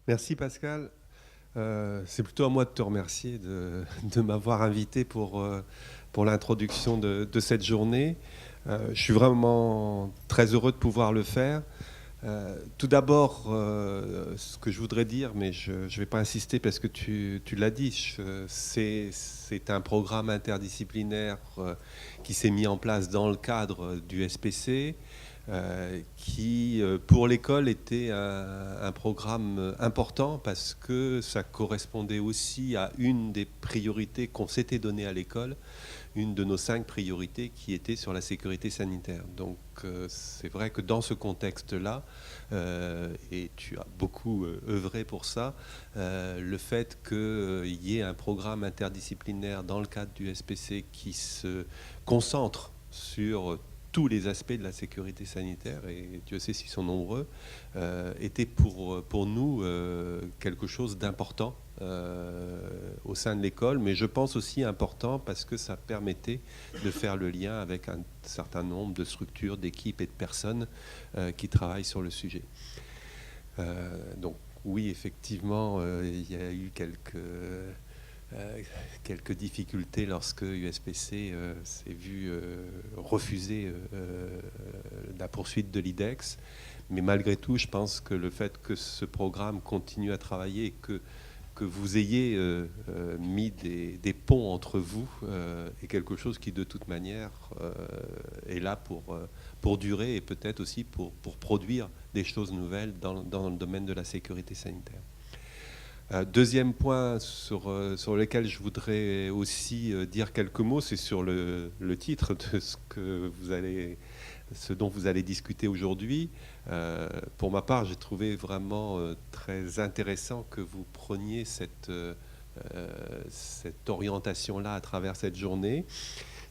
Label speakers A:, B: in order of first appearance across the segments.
A: Merci Pascal. C'est plutôt à moi de te remercier de m'avoir invité pour l'introduction de cette journée. Je suis vraiment très heureux de pouvoir le faire. Tout d'abord, ce que je voudrais dire, mais je ne vais pas insister parce que tu l'as dit, c'est un programme interdisciplinaire qui s'est mis en place dans le cadre du SPC, qui, pour l'école, était un programme important parce que ça correspondait aussi à une des priorités qu'on s'était données à l'école, une de nos 5 priorités qui était sur la sécurité sanitaire. Donc c'est vrai que dans ce contexte-là, et tu as beaucoup œuvré pour ça, le fait qu'il y ait un programme interdisciplinaire dans le cadre du SPC qui se concentre sur tous les aspects de la sécurité sanitaire, et Dieu sait s'ils sont nombreux, était pour nous quelque chose d'important au sein de l'école, mais je pense aussi important parce que ça permettait de faire le lien avec un certain nombre de structures, d'équipes et de personnes qui travaillent sur le sujet. Donc oui, effectivement, il y a eu quelques difficultés lorsque USPC s'est vu refuser la poursuite de l'IDEX. Mais malgré tout, je pense que le fait que ce programme continue à travailler et que vous ayez mis des ponts entre vous est quelque chose qui, de toute manière, est là pour durer et peut-être aussi pour produire des choses nouvelles dans le domaine de la sécurité sanitaire. Deuxième point sur lequel je voudrais aussi dire quelques mots, c'est sur le titre de ce dont vous allez discuter aujourd'hui. Pour ma part, j'ai trouvé vraiment très intéressant que vous preniez cette orientation-là à travers cette journée.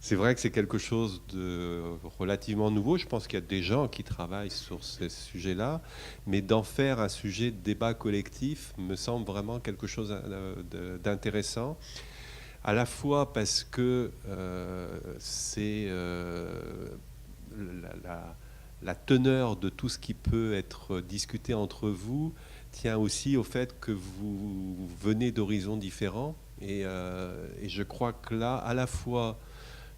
A: C'est vrai que c'est quelque chose de relativement nouveau. Je pense qu'il y a des gens qui travaillent sur ces sujets-là, mais d'en faire un sujet de débat collectif me semble vraiment quelque chose d'intéressant, à la fois parce que c'est la teneur de tout ce qui peut être discuté entre vous tient aussi au fait que vous venez d'horizons différents, et je crois que là, à la fois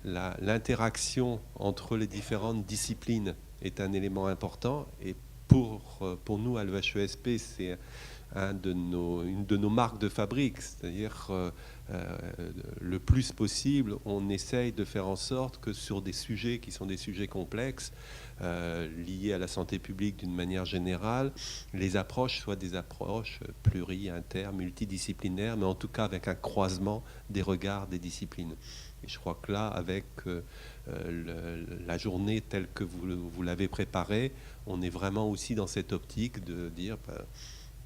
A: l'interaction entre les différentes disciplines est un élément important, et pour nous à l'EHESP, c'est une de nos marques de fabrique, c'est-à-dire le plus possible, on essaye de faire en sorte que sur des sujets qui sont des sujets complexes, liés à la santé publique d'une manière générale, les approches soient des approches inter, multidisciplinaires, mais en tout cas avec un croisement des regards des disciplines. Et je crois que là, avec la journée telle que vous l'avez préparée, on est vraiment aussi dans cette optique de dire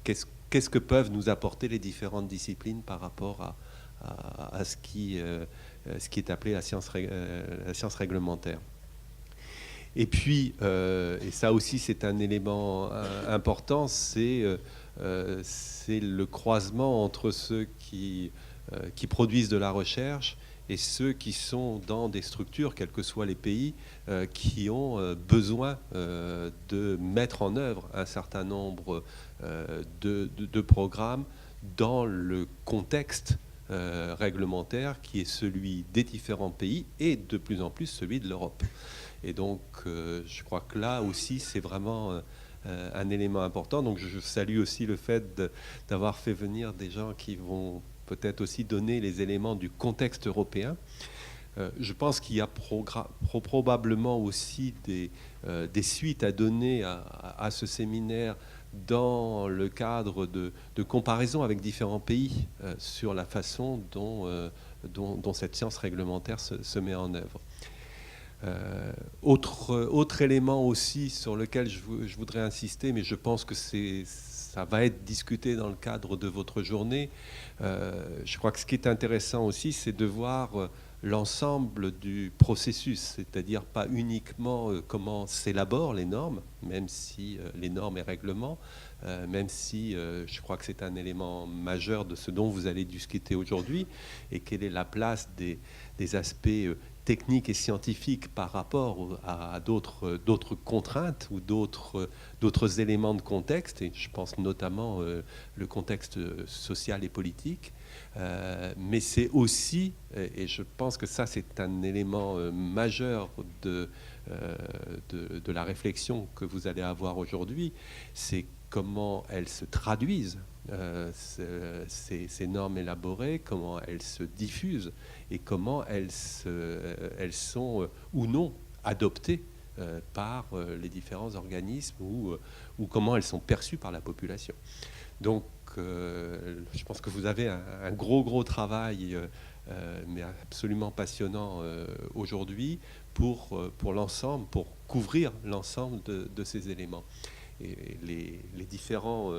A: qu'est-ce que peuvent nous apporter les différentes disciplines par rapport à ce qui est appelé la science réglementaire. Et puis, et ça aussi c'est un élément important, c'est le croisement entre ceux qui produisent de la recherche et ceux qui sont dans des structures, quels que soient les pays, qui ont besoin de mettre en œuvre un certain nombre de programmes dans le contexte réglementaire qui est celui des différents pays et de plus en plus celui de l'Europe. Et donc, je crois que là aussi, c'est vraiment un élément important. Donc, je salue aussi le fait d'avoir fait venir des gens qui vont peut-être aussi donner les éléments du contexte européen. Je pense qu'il y a probablement aussi des suites à donner à ce séminaire dans le cadre de comparaison avec différents pays sur la façon dont cette science réglementaire se met en œuvre. Autre élément aussi sur lequel je voudrais insister, mais je pense que ça va être discuté dans le cadre de votre journée. Je crois que ce qui est intéressant aussi, c'est de voir l'ensemble du processus, c'est-à-dire pas uniquement comment s'élaborent les normes, même si les normes et règlements, même si je crois que c'est un élément majeur de ce dont vous allez discuter aujourd'hui, et quelle est la place des aspects techniques et scientifiques par rapport à d'autres contraintes ou d'autres éléments de contexte, et je pense notamment le contexte social et politique. Mais c'est aussi, et je pense que ça c'est un élément majeur de la réflexion que vous allez avoir aujourd'hui, c'est comment elles se traduisent, ces normes élaborées, comment elles se diffusent et comment elles sont ou non adoptées par les différents organismes ou comment elles sont perçues par la population. Donc, je pense que vous avez un gros travail, mais absolument passionnant aujourd'hui pour l'ensemble, pour couvrir l'ensemble de ces éléments. Et les différents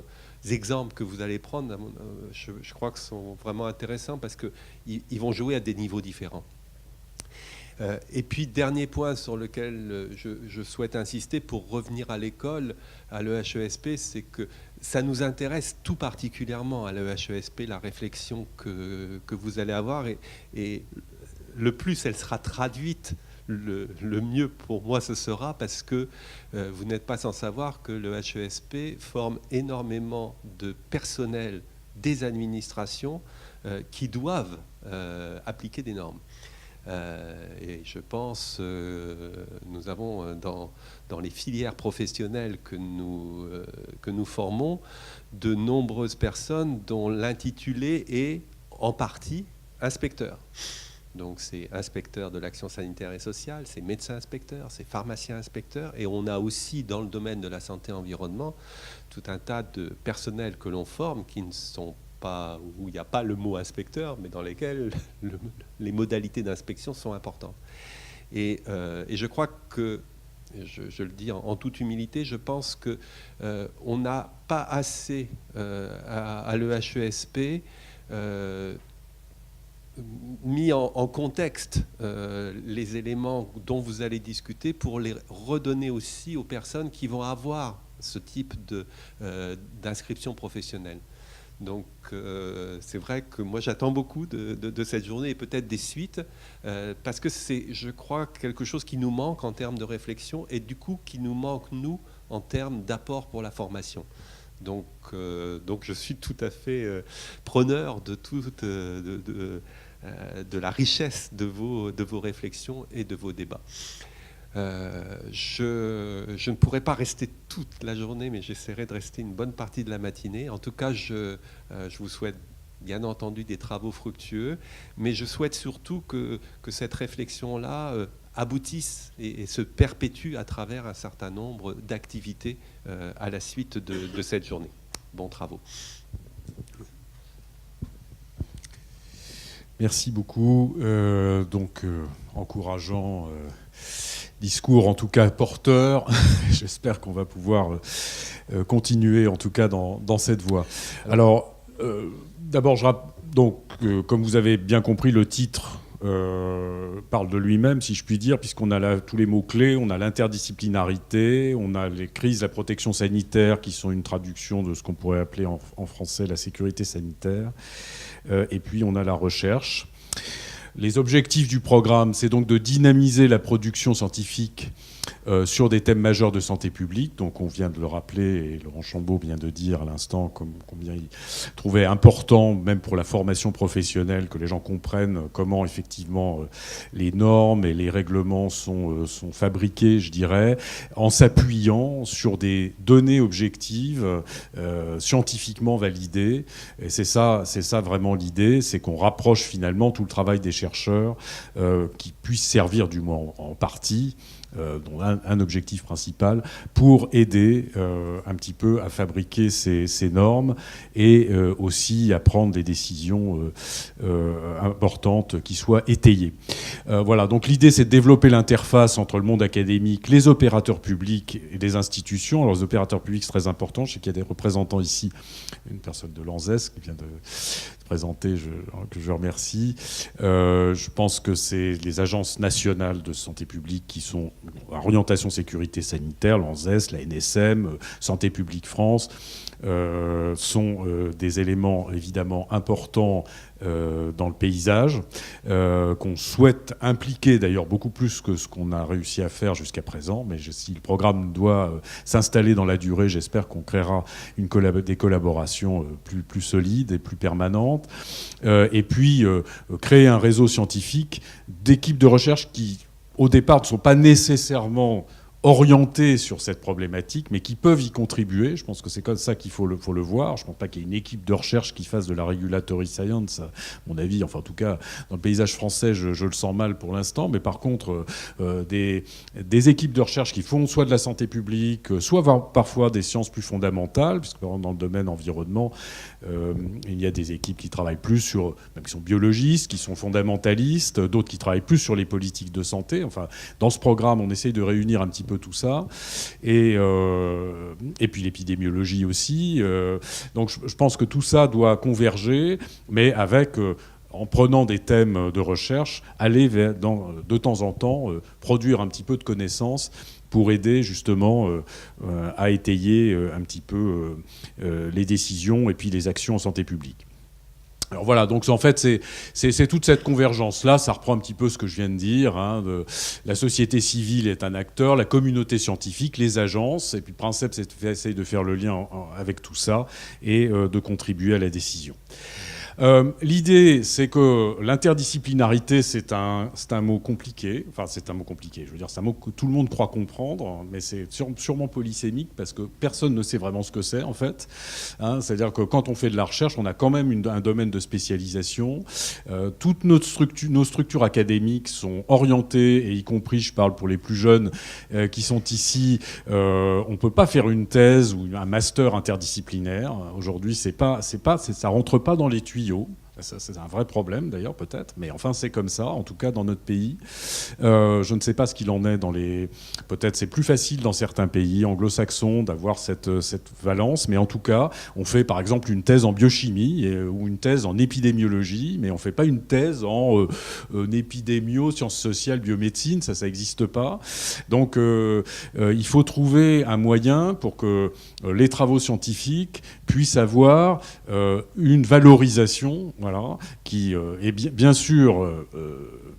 A: exemples que vous allez prendre, je crois que sont vraiment intéressants parce qu'ils vont jouer à des niveaux différents. Et puis, dernier point sur lequel je souhaite insister pour revenir à l'école, à l'EHESP, c'est que ça nous intéresse tout particulièrement à l'EHESP, la réflexion que vous allez avoir. Et le plus elle sera traduite, le mieux pour moi ce sera, parce que vous n'êtes pas sans savoir que le HESP forme énormément de personnel des administrations qui doivent appliquer des normes. Et je pense, nous avons dans les filières professionnelles que nous formons, de nombreuses personnes dont l'intitulé est en partie inspecteur. Donc c'est inspecteur de l'action sanitaire et sociale, c'est médecin inspecteur, c'est pharmacien inspecteur, et on a aussi dans le domaine de la santé et environnement tout un tas de personnels que l'on forme qui ne sont pas, où il n'y a pas le mot inspecteur, mais dans lesquels les modalités d'inspection sont importantes. Et je crois que, je le dis en toute humilité, je pense qu'on n'a pas assez à l'EHESP mis en contexte les éléments dont vous allez discuter pour les redonner aussi aux personnes qui vont avoir ce type d'inscription professionnelle. Donc c'est vrai que moi j'attends beaucoup de cette journée et peut-être des suites parce que c'est, je crois, quelque chose qui nous manque en termes de réflexion et du coup qui nous manque, nous, en termes d'apport pour la formation. Donc je suis tout à fait preneur de la richesse de vos réflexions et de vos débats. Je ne pourrai pas rester toute la journée, mais j'essaierai de rester une bonne partie de la matinée. En tout cas, je vous souhaite bien entendu des travaux fructueux, mais je souhaite surtout que cette réflexion-là aboutisse et se perpétue à travers un certain nombre d'activités à la suite de cette journée. Bons travaux.
B: Merci beaucoup. Encourageant discours, en tout cas porteur. J'espère qu'on va pouvoir continuer, en tout cas, dans cette voie. Alors, d'abord, comme vous avez bien compris, le titre parle de lui-même, si je puis dire, puisqu'on a là tous les mots-clés. On a l'interdisciplinarité, on a les crises, la protection sanitaire, qui sont une traduction de ce qu'on pourrait appeler en français la sécurité sanitaire. Et puis, on a la recherche. Les objectifs du programme, c'est donc de dynamiser la production scientifique sur des thèmes majeurs de santé publique. Donc on vient de le rappeler, et Laurent Chambaud vient de dire à l'instant combien il trouvait important, même pour la formation professionnelle, que les gens comprennent comment effectivement les normes et les règlements sont fabriqués, je dirais, en s'appuyant sur des données objectives, scientifiquement validées. Et c'est ça vraiment l'idée, c'est qu'on rapproche finalement tout le travail des chercheurs qui puissent servir, du moins en partie, dont un objectif principal, pour aider un petit peu à fabriquer ces normes et aussi à prendre des décisions importantes qui soient étayées. Voilà, donc l'idée, c'est de développer l'interface entre le monde académique, les opérateurs publics et les institutions. Alors les opérateurs publics, c'est très important. Je sais qu'il y a des représentants ici, une personne de l'ANSES qui vient de présenter, que je remercie. Je pense que c'est les agences nationales de santé publique qui sont orientation sécurité sanitaire, l'ANSES, la NSM, Santé publique France, sont des éléments évidemment importants dans le paysage, qu'on souhaite impliquer d'ailleurs beaucoup plus que ce qu'on a réussi à faire jusqu'à présent. Mais si le programme doit s'installer dans la durée, j'espère qu'on créera des collaborations plus solides et plus permanentes. Et puis créer un réseau scientifique d'équipes de recherche qui, au départ, ne sont pas nécessairement orientés sur cette problématique, mais qui peuvent y contribuer. Je pense que c'est comme ça qu'il faut le voir. Je ne pense pas qu'il y ait une équipe de recherche qui fasse de la regulatory science, à mon avis. Enfin, en tout cas, dans le paysage français, je le sens mal pour l'instant. Mais par contre, des équipes de recherche qui font soit de la santé publique, soit parfois des sciences plus fondamentales, puisque par exemple, dans le domaine environnement, il y a des équipes qui travaillent plus qui sont biologistes, qui sont fondamentalistes, d'autres qui travaillent plus sur les politiques de santé. Enfin, dans ce programme, on essaye de réunir un petit peu tout ça, et puis l'épidémiologie aussi. Donc je pense que tout ça doit converger, mais en prenant des thèmes de recherche, aller de temps en temps produire un petit peu de connaissances pour aider justement à étayer un petit peu les décisions et puis les actions en santé publique. Alors voilà, donc en fait, c'est toute cette convergence-là, ça reprend un petit peu ce que je viens de dire. La société civile est un acteur, la communauté scientifique, les agences, et puis le principe, c'est d'essayer de faire le lien avec tout ça et de contribuer à la décision. L'idée, c'est que l'interdisciplinarité, c'est un mot compliqué. Enfin, c'est un mot compliqué. Je veux dire, c'est un mot que tout le monde croit comprendre, mais c'est sûrement polysémique parce que personne ne sait vraiment ce que c'est, en fait. C'est-à-dire que quand on fait de la recherche, on a quand même un domaine de spécialisation. Toutes nos structures académiques sont orientées, et y compris, je parle pour les plus jeunes qui sont ici, on ne peut pas faire une thèse ou un master interdisciplinaire. Aujourd'hui, ça rentre pas dans les tuyaux. C'est un vrai problème d'ailleurs peut-être, mais enfin c'est comme ça, en tout cas dans notre pays. Je ne sais pas ce qu'il en est peut-être c'est plus facile dans certains pays anglo-saxons d'avoir cette valence, mais en tout cas on fait par exemple une thèse en biochimie ou une thèse en épidémiologie, mais on ne fait pas une thèse en épidémio, sciences sociales, biomédecine, ça n'existe pas. Donc il faut trouver un moyen pour que les travaux scientifiques puissent avoir une valorisation, voilà, qui est bien sûr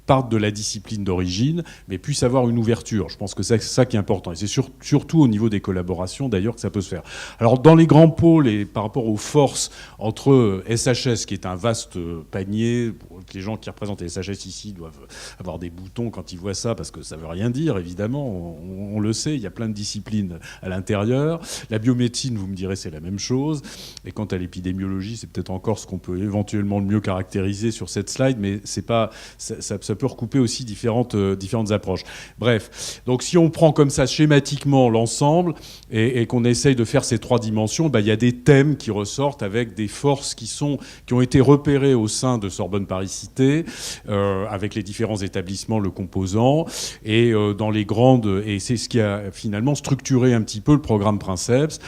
B: partent de la discipline d'origine, mais puissent avoir une ouverture. Je pense que c'est ça qui est important. Et c'est surtout au niveau des collaborations, d'ailleurs, que ça peut se faire. Alors, dans les grands pôles et par rapport aux forces entre SHS, qui est un vaste panier, les gens qui représentent les SHS ici doivent avoir des boutons quand ils voient ça, parce que ça ne veut rien dire, évidemment. On le sait, il y a plein de disciplines à l'intérieur. La biomédecine, vous me direz, c'est la même chose. Et quant à l'épidémiologie, c'est peut-être encore ce qu'on peut éventuellement le mieux caractériser sur cette slide, mais c'est pas, ça peut recouper aussi différentes approches. Bref, donc si on prend comme ça schématiquement l'ensemble et qu'on essaye de faire ces trois dimensions, il y a des thèmes qui ressortent avec des forces qui ont été repérées au sein de Sorbonne Paris-Cité, avec les différents établissements le composant, et dans les grandes, et c'est ce qui a finalement structuré un petit peu le programme Princeps,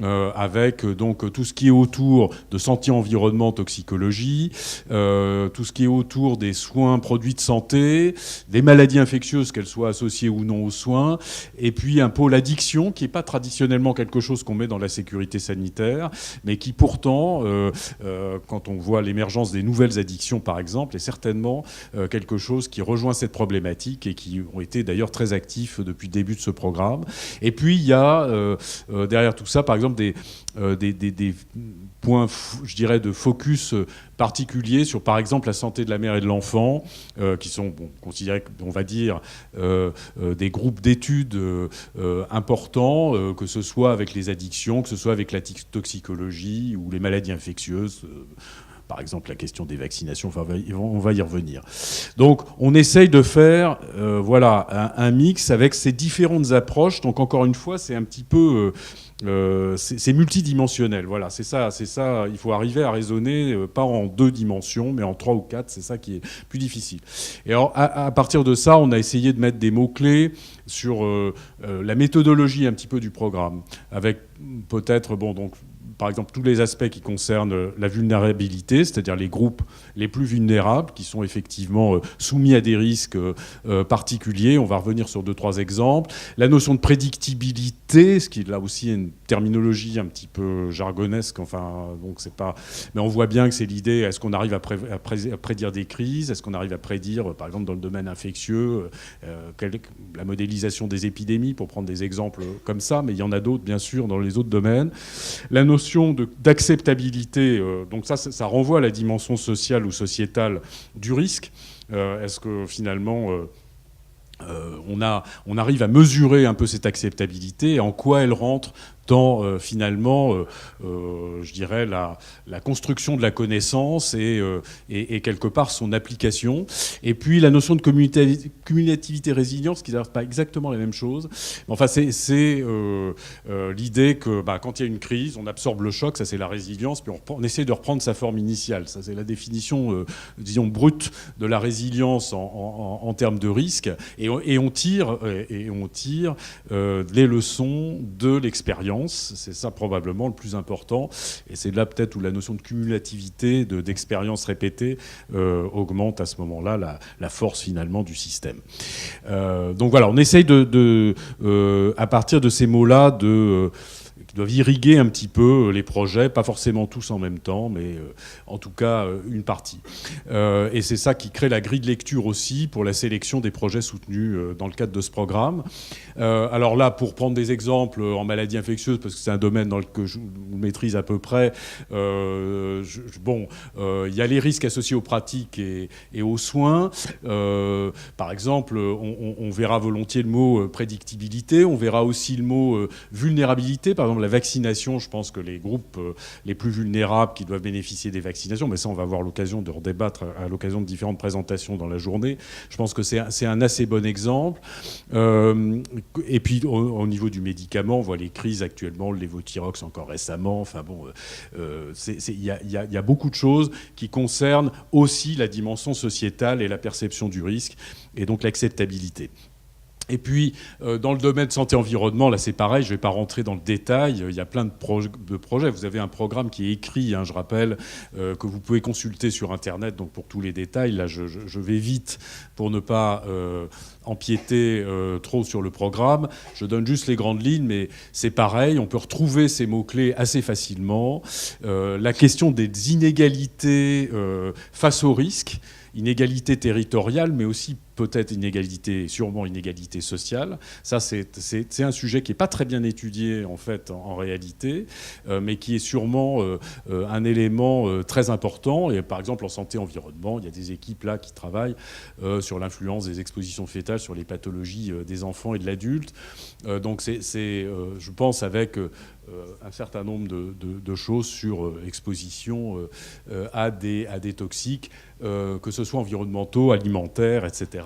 B: avec donc tout ce qui est autour de santé, environnement, toxicologie, tout ce qui est autour des soins, produits de santé, des maladies infectieuses, qu'elles soient associées ou non aux soins, et puis un pôle addiction qui n'est pas traditionnellement quelque chose qu'on met dans la sécurité sanitaire, mais qui pourtant, quand on voit l'émergence des nouvelles addictions par exemple, est certainement quelque chose qui rejoint cette problématique et qui ont été d'ailleurs très actifs depuis le début de ce programme. Et puis il y a derrière tout ça par exemple des points, je dirais, de focus particuliers sur, par exemple, la santé de la mère et de l'enfant, qui sont considérés, on va dire, des groupes d'études importants, que ce soit avec les addictions, que ce soit avec la toxicologie ou les maladies infectieuses. Par exemple, la question des vaccinations, enfin, on va y revenir. Donc, on essaye de faire un mix avec ces différentes approches. Donc, encore une fois, c'est un petit peu... c'est multidimensionnel, voilà, c'est ça. Il faut arriver à raisonner pas en 2 dimensions, mais en 3 ou 4. C'est ça qui est plus difficile. Et alors, à partir de ça, on a essayé de mettre des mots-clés sur la méthodologie un petit peu du programme, avec peut-être, donc par exemple, tous les aspects qui concernent la vulnérabilité, c'est-à-dire les groupes les plus vulnérables, qui sont effectivement soumis à des risques particuliers. On va revenir sur 2-3 exemples. La notion de prédictibilité, ce qui là aussi est une terminologie un petit peu jargonesque, enfin, donc c'est pas... Mais on voit bien que c'est l'idée, est-ce qu'on arrive à prédire des crises? Est-ce qu'on arrive à prédire, par exemple, dans le domaine infectieux, la modélisation des épidémies, pour prendre des exemples comme ça, mais il y en a d'autres, bien sûr, dans les autres domaines. La notion d'acceptabilité, donc ça renvoie à la dimension sociale ou sociétale du risque. Est-ce que finalement... on arrive à mesurer un peu cette acceptabilité et en quoi elle rentre dans finalement, je dirais, la construction de la connaissance et quelque part son application. Et puis la notion de cumulativité résilience, qui n'est pas exactement la même chose. Enfin, c'est l'idée que quand il y a une crise, on absorbe le choc, ça c'est la résilience, puis on essaie de reprendre sa forme initiale. Ça c'est la définition, disons, brute de la résilience en termes de risque. Et on tire les leçons de l'expérience. C'est ça probablement le plus important. Et c'est là peut-être où la notion de cumulativité, d'expérience répétée, augmente à ce moment-là la force finalement du système. Donc voilà, on essaye à partir de ces mots-là, qui doivent irriguer un petit peu les projets, pas forcément tous en même temps, mais en tout cas une partie. Et c'est ça qui crée la grille de lecture aussi pour la sélection des projets soutenus dans le cadre de ce programme. Alors là, pour prendre des exemples en maladies infectieuses, parce que c'est un domaine dans lequel je maîtrise à peu près, il y a les risques associés aux pratiques et aux soins. Par exemple, on verra volontiers le mot prédictibilité, on verra aussi le mot vulnérabilité. Par exemple, la vaccination, je pense que les groupes les plus vulnérables qui doivent bénéficier des vaccinations, mais ça on va avoir l'occasion de redébattre à l'occasion de différentes présentations dans la journée, je pense que c'est un assez bon exemple. Et puis au niveau du médicament, on voit les crises actuellement, le lévothyrox encore récemment, enfin bon, il y a beaucoup de choses qui concernent aussi la dimension sociétale et la perception du risque, et donc l'acceptabilité. Et puis, dans le domaine de santé-environnement, là c'est pareil, je ne vais pas rentrer dans le détail, il y a plein de projets. Vous avez un programme qui est écrit, je rappelle, que vous pouvez consulter sur Internet, donc pour tous les détails. Là, je vais vite pour ne pas empiéter trop sur le programme. Je donne juste les grandes lignes, mais c'est pareil, on peut retrouver ces mots-clés assez facilement. La question des inégalités face au risque, inégalité territoriale, mais aussi peut-être sûrement inégalité sociale. Ça, c'est un sujet qui n'est pas très bien étudié, en fait, en réalité, mais qui est sûrement un élément très important. Et par exemple, en santé-environnement, il y a des équipes là qui travaillent sur l'influence des expositions fétales sur les pathologies des enfants et de l'adulte. Donc, je pense, avec un certain nombre de choses sur exposition à des toxiques, que ce soit environnementaux, alimentaires, etc.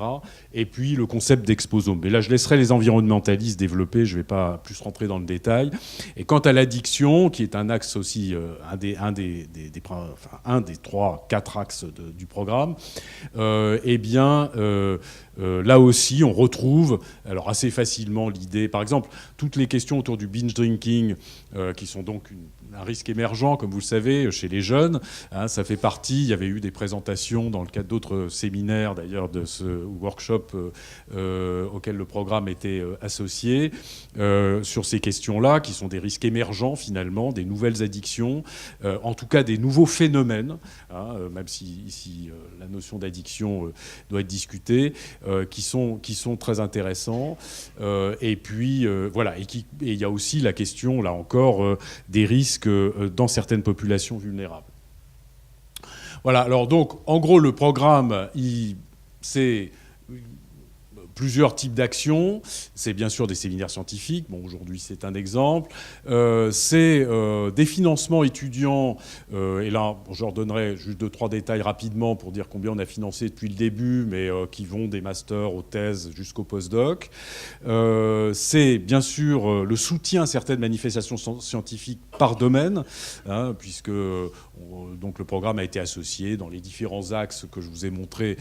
B: Et puis le concept d'exposome. Mais là, je laisserai les environnementalistes développer, je ne vais pas plus rentrer dans le détail. Et quant à l'addiction, qui est un axe aussi, un des 3-4 axes du programme, là aussi, on retrouve alors assez facilement l'idée, par exemple, toutes les questions autour du binge drinking, qui sont donc un risque émergent, comme vous le savez, chez les jeunes. Ça fait partie, il y avait eu des présentations dans le cadre d'autres séminaires, d'ailleurs, de ce workshop auquel le programme était associé, sur ces questions-là, qui sont des risques émergents, finalement, des nouvelles addictions, en tout cas des nouveaux phénomènes, même si la notion d'addiction doit être discutée, qui sont très intéressants. Et puis, voilà. Et il y a aussi la question, là encore, des risques dans certaines populations vulnérables. Voilà. Alors, donc, en gros, le programme, c'est plusieurs types d'actions. C'est bien sûr des séminaires scientifiques. Bon, aujourd'hui, c'est un exemple. C'est des financements étudiants. Et là, je redonnerai juste 2-3 détails rapidement pour dire combien on a financé depuis le début, mais qui vont des masters aux thèses jusqu'au postdoc. C'est bien sûr le soutien à certaines manifestations scientifiques par domaine, puisque donc le programme a été associé dans les différents axes que je vous ai montrés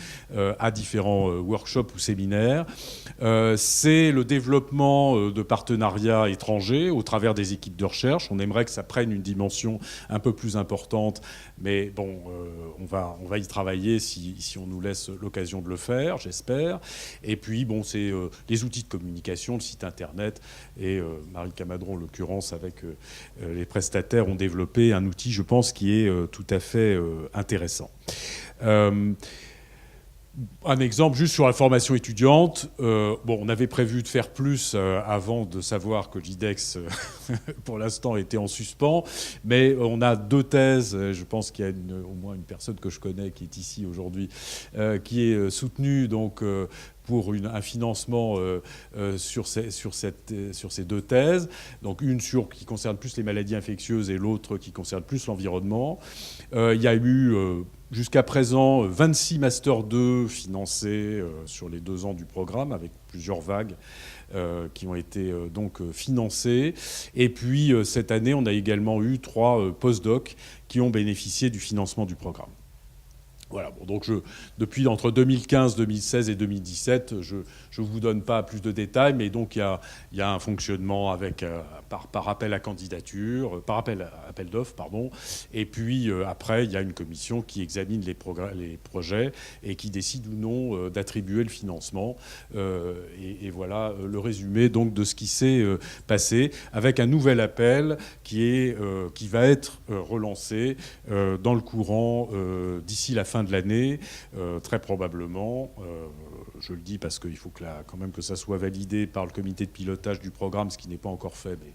B: à différents workshops ou séminaires. partenaires, c'est le développement de partenariats étrangers au travers des équipes de recherche. On aimerait que ça prenne une dimension un peu plus importante, mais bon, on va y travailler si on nous laisse l'occasion de le faire, j'espère. Et puis, bon, c'est les outils de communication, le site internet, et Marie Camadron, en l'occurrence, avec les prestataires, ont développé un outil, je pense, qui est tout à fait intéressant. Un exemple juste sur la formation étudiante. On avait prévu de faire plus avant de savoir que l'IDEX, pour l'instant, était en suspens. Mais on a 2 thèses. Je pense qu'il y a au moins une personne que je connais qui est ici aujourd'hui, qui est soutenue donc, pour un financement sur ces 2 thèses. Donc une qui concerne plus les maladies infectieuses et l'autre qui concerne plus l'environnement. Il y a eu... jusqu'à présent, 26 Master 2 financés sur les 2 ans du programme, avec plusieurs vagues qui ont été donc financées. Et puis, cette année, on a également eu 3 postdocs qui ont bénéficié du financement du programme. Voilà, bon, donc depuis entre 2015, 2016 et 2017, je ne vous donne pas plus de détails, mais donc il y a un fonctionnement avec, par appel à candidature, par appel d'offres, pardon, et puis après, il y a une commission qui examine les projets et qui décide ou non d'attribuer le financement. Et voilà le résumé donc, de ce qui s'est passé, avec un nouvel appel qui va être relancé dans le courant d'ici la fin de l'année, très probablement. Je le dis parce qu'il faut quand même que ça soit validé par le comité de pilotage du programme, ce qui n'est pas encore fait, mais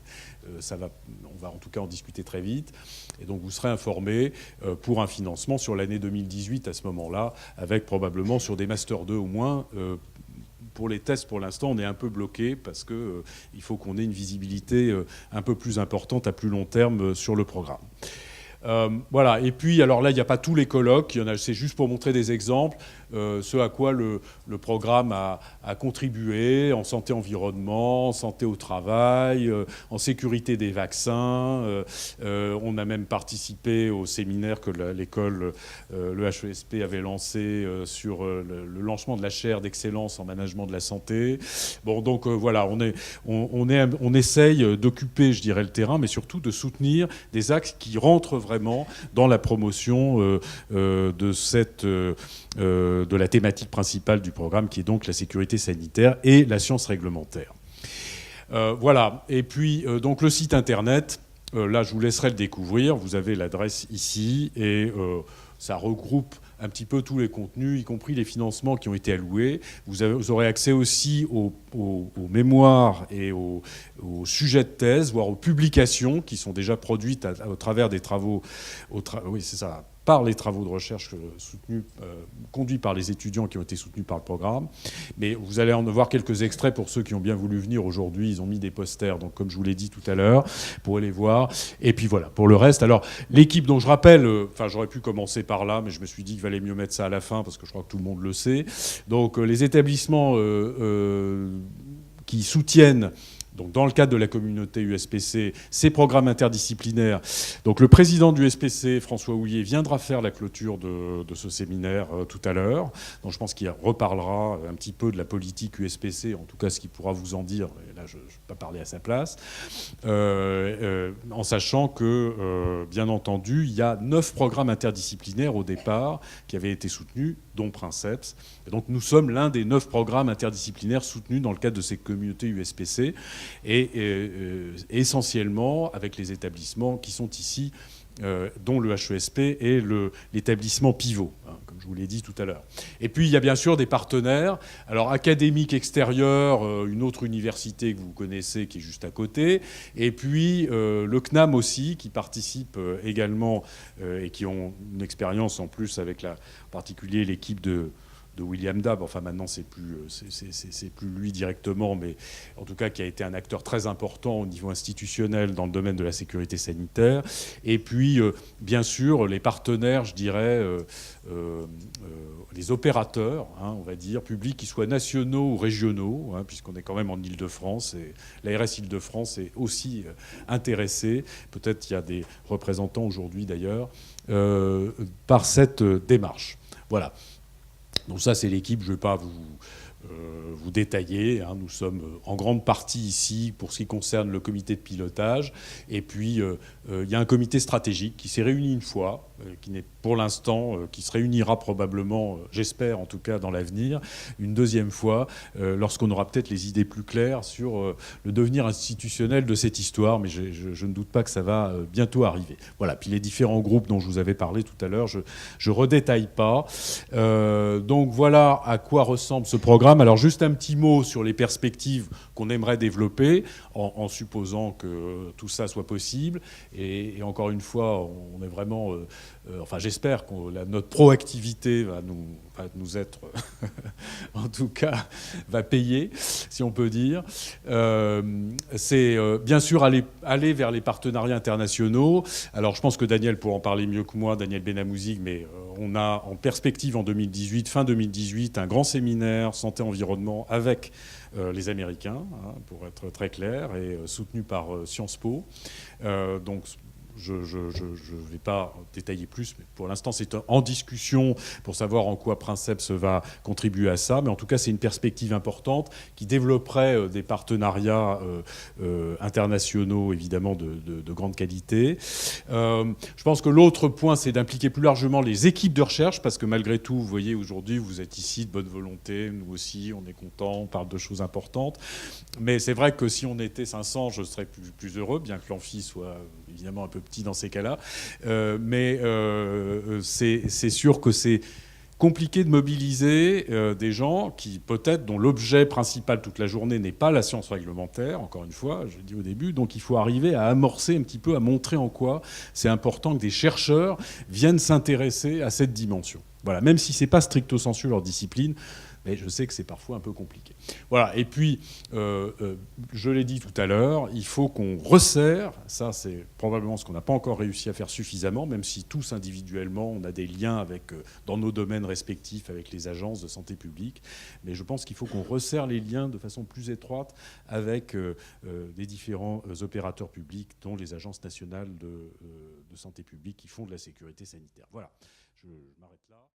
B: on va en tout cas en discuter très vite. Et donc vous serez informés pour un financement sur l'année 2018 à ce moment-là, avec probablement sur des Master 2 au moins. Pour les tests, pour l'instant, on est un peu bloqué parce qu'il faut qu'on ait une visibilité un peu plus importante à plus long terme sur le programme. Voilà. Et puis, alors là, il n'y a pas tous les colloques. C'est juste pour montrer des exemples. Ce à quoi le programme a contribué en santé-environnement, en santé au travail, en sécurité des vaccins. On a même participé au séminaire que l'école, le HESP, avait lancé sur le lancement de la chaire d'excellence en management de la santé. Bon, donc voilà, on essaye d'occuper, je dirais, le terrain, mais surtout de soutenir des axes qui rentrent vraiment dans la promotion de la thématique principale du programme, qui est donc la sécurité sanitaire et la science réglementaire. Voilà. Et puis, donc, le site internet, là, je vous laisserai le découvrir. Vous avez l'adresse ici, et ça regroupe un petit peu tous les contenus, y compris les financements qui ont été alloués. Vous aurez accès aussi aux mémoires et aux sujets de thèse, voire aux publications qui sont déjà produites au travers des travaux. Oui, c'est ça. Par les travaux de recherche conduits par les étudiants qui ont été soutenus par le programme. Mais vous allez en voir quelques extraits pour ceux qui ont bien voulu venir aujourd'hui. Ils ont mis des posters, donc comme je vous l'ai dit tout à l'heure, pour aller voir. Et puis voilà, pour le reste. Alors, l'équipe dont je rappelle, j'aurais pu commencer par là, mais je me suis dit qu'il valait mieux mettre ça à la fin, parce que je crois que tout le monde le sait. Donc, les établissements qui soutiennent... Donc, dans le cadre de la communauté USPC, ces programmes interdisciplinaires. Donc, le président du USPC, François Houillet, viendra faire la clôture de ce séminaire tout à l'heure. Donc, je pense qu'il reparlera un petit peu de la politique USPC, en tout cas ce qu'il pourra vous en dire. Et là, je ne vais pas parler à sa place. En sachant que, bien entendu, il y a 9 programmes interdisciplinaires au départ qui avaient été soutenus, dont Princeps. Et donc, nous sommes l'un des 9 programmes interdisciplinaires soutenus dans le cadre de ces communautés USPC. Et essentiellement avec les établissements qui sont ici, dont le HESP et l'établissement Pivot, hein, comme je vous l'ai dit tout à l'heure. Et puis il y a bien sûr des partenaires, alors académiques extérieurs, une autre université que vous connaissez qui est juste à côté, et puis le CNAM aussi, qui participe également et qui ont une expérience en plus avec en particulier l'équipe de William Dab, enfin maintenant c'est plus lui directement, mais en tout cas qui a été un acteur très important au niveau institutionnel dans le domaine de la sécurité sanitaire. Et puis bien sûr les partenaires, je dirais, les opérateurs, hein, on va dire, publics, qu'ils soient nationaux ou régionaux, hein, puisqu'on est quand même en Île-de-France, et l'ARS Île-de-France est aussi intéressée, peut-être il y a des représentants aujourd'hui d'ailleurs, par cette démarche. Voilà. Donc ça, c'est l'équipe. Je ne vais pas vous détailler. Hein. Nous sommes en grande partie ici pour ce qui concerne le comité de pilotage. Et puis, il y a un comité stratégique qui s'est réuni une fois, qui n'est pour l'instant, qui se réunira probablement, j'espère en tout cas dans l'avenir, une deuxième fois, lorsqu'on aura peut-être les idées plus claires sur le devenir institutionnel de cette histoire. Mais je ne doute pas que ça va bientôt arriver. Voilà. Puis les différents groupes dont je vous avais parlé tout à l'heure, je redétaille pas. Donc voilà à quoi ressemble ce programme. Alors juste un petit mot sur les perspectives qu'on aimerait développer, en supposant que tout ça soit possible. Et encore une fois, on est vraiment... enfin, j'espère que notre proactivité va nous être... en tout cas, va payer, si on peut dire. C'est bien sûr aller vers les partenariats internationaux. Alors je pense que Daniel pourra en parler mieux que moi, Daniel Benamouzi, mais on a en perspective en 2018, fin 2018, un grand séminaire santé-environnement avec les Américains, hein, pour être très clair, et soutenu par Sciences Po. Donc je ne vais pas détailler plus, mais pour l'instant, c'est en discussion pour savoir en quoi Princeps va contribuer à ça. Mais en tout cas, c'est une perspective importante qui développerait des partenariats internationaux, évidemment, de grande qualité. Je pense que l'autre point, c'est d'impliquer plus largement les équipes de recherche, parce que malgré tout, vous voyez, aujourd'hui, vous êtes ici de bonne volonté. Nous aussi, on est contents, on parle de choses importantes. Mais c'est vrai que si on était 500, je serais plus heureux, bien que l'amphi soit évidemment un peu petit dans ces cas-là. Mais c'est sûr que c'est compliqué de mobiliser des gens qui, peut-être, dont l'objet principal toute la journée n'est pas la science réglementaire, encore une fois, je l'ai dit au début. Donc il faut arriver à amorcer un petit peu, à montrer en quoi c'est important que des chercheurs viennent s'intéresser à cette dimension. Voilà, même si ce n'est pas stricto sensu leur discipline, mais je sais que c'est parfois un peu compliqué. Voilà, et puis, je l'ai dit tout à l'heure, il faut qu'on resserre, ça c'est probablement ce qu'on n'a pas encore réussi à faire suffisamment, même si tous individuellement, on a des liens dans nos domaines respectifs avec les agences de santé publique, mais je pense qu'il faut qu'on resserre les liens de façon plus étroite avec les différents opérateurs publics, dont les agences nationales de santé publique qui font de la sécurité sanitaire. Voilà, je m'arrête là.